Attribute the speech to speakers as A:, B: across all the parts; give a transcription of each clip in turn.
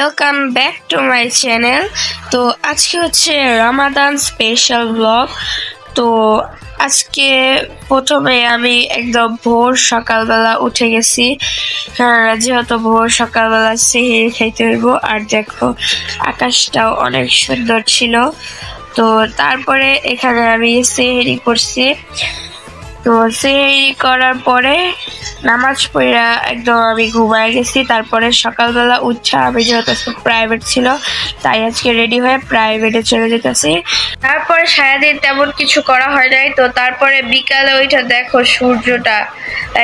A: Welcome back to my channel. তো আজকে হচ্ছে রামাদান স্পেশাল ব্লগ। তো আজকে প্রথমে আমি একদম ভোর সকালবেলা উঠে গেছি, কারণ যেহেতু ভোর সকালবেলা সেহরি খাইতে হইব। আর দেখো আকাশটাও অনেক সুন্দর ছিল। তো তারপরে এখানে আমি সেহরি করছি। তো সেহরি করার পরে নামাজ পড়া একদম আমি ঘুমায় গেছি। তারপরে সকালবেলা উঠা আমি যেহেতু প্রাইভেট ছিল, তাই আজকে রেডি হয়ে প্রাইভেটে চলে যেতেছি। তারপরে সারাদিন তেমন কিছু করা হয় নাই। তো তারপরে বিকালে ওইটা দেখো সূর্যটা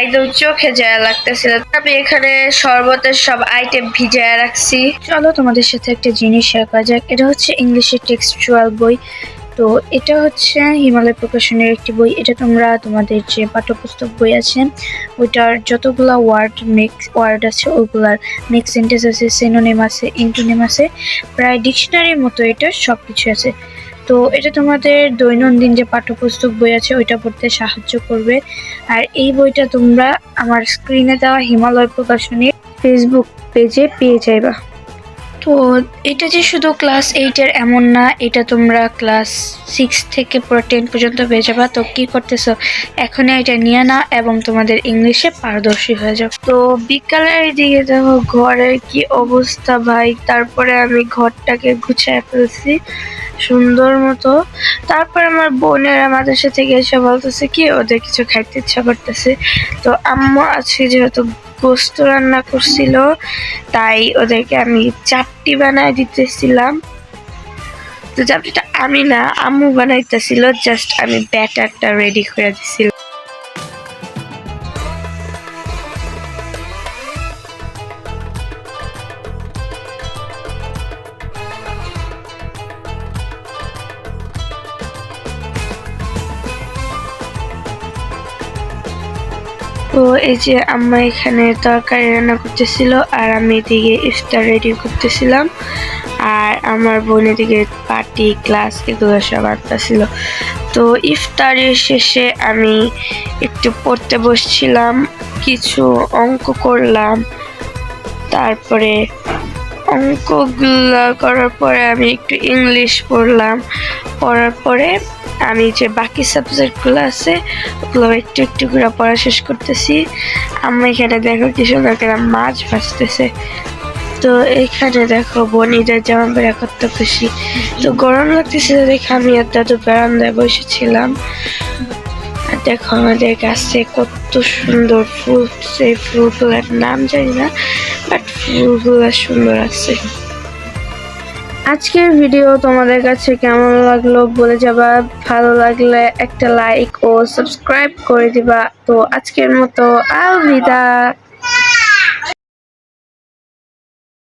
A: একদম চোখে যায় লাগতেছিল। আমি এখানে শরবতের সব আইটেম ভিজায় রাখছি। চলো তোমাদের সাথে একটা জিনিস শেয়ার করা যাক। এটা হচ্ছে ইংলিশের টেক্সচুয়াল বই। তো এটা হচ্ছে হিমালয় প্রকাশনের একটি বই। এটা তোমরা তোমাদের যে পাঠ্যপুস্তক বই আছে ওইটার যতগুলা ওয়ার্ড আছে ওইগুলার মিক্স সেন্টেন্স আছে, সিনোনিম আছে, ইন্টোনিম আছে, প্রায় ডিকশনারির মতো এটা সবকিছু আছে। তো এটা তোমাদের দৈনন্দিন যে পাঠ্যপুস্তক বই আছে ওইটা পড়তে সাহায্য করবে। আর এই বইটা তোমরা আমার স্ক্রিনে দেওয়া হিমালয় প্রকাশনীর ফেসবুক পেজে পেয়ে যাইবা। তো এটা যে শুধু ক্লাস 8-এর এমন না, এটা তোমরা ক্লাস 6 থেকে পুরো 10 পর্যন্ত পেয়ে যাবা। তো কি করতেছো, এখনই এটা নিয়ে নাও এবং তোমাদের ইংলিশে পারদর্শী হয়ে যাও। তো বিকালের দিকে দেখো ঘরের কি অবস্থা ভাই। তারপরে আমি ঘরটাকে গুছায় ফেলছি সুন্দর মতো। তারপর আমার বোনের আমাদের সাথে এসে বলতেছে কি ওদের কিছু খাইতে ইচ্ছা করতেছে। তো আম্মু আজকে যেহেতু গোস্ত রান্না করছিল, তাই ওদেরকে আমি চাপটি বানাই দিতেছিলাম। তো চাপটিটা আমি না, আম্মু বানাইতেছিল, জাস্ট আমি ব্যাটারটা রেডি করে দিছিলাম। তো এই যে আম্মা এখানে তরকারি রান্না করতেছিল আর আমি এদিকে ইফতার রেডি করতেছিলাম। আর আমার বোন এদিকে পার্টি ক্লাস এগুলো সব আনতেছিল। তো ইফতারের শেষে আমি একটু পড়তে বসছিলাম, কিছু অঙ্ক করলাম। তারপরে অঙ্কগুলো করার পরে আমি একটু ইংলিশ পড়লাম। পড়ার পরে আমি যে বাকি সাবজেক্টগুলো আছে ওগুলো একটু একটু করে পড়া শেষ করতেছি। আমি এখানে দেখো কি সুন্দর করে মাছ ভাজতেছে। তো এখানে দেখো বনিদের জামা পরে কত খুশি। তো গরম লাগতেছিল দেখে আমি আর দাদু বারান্দায় বসেছিলাম। আর দেখো আমাদের গাছে কত সুন্দর ফুল, সেই ফুলগুলোর নাম জানি না, বাট ফুলগুলো সুন্দর আছে। আজকের ভিডিও তোমাদের কাছে কেমন লাগলো বলে যাবা। ভালো লাগলে একটা লাইক ও সাবস্ক্রাইব করে দিবা। তো আজকের মতো আলবিদা।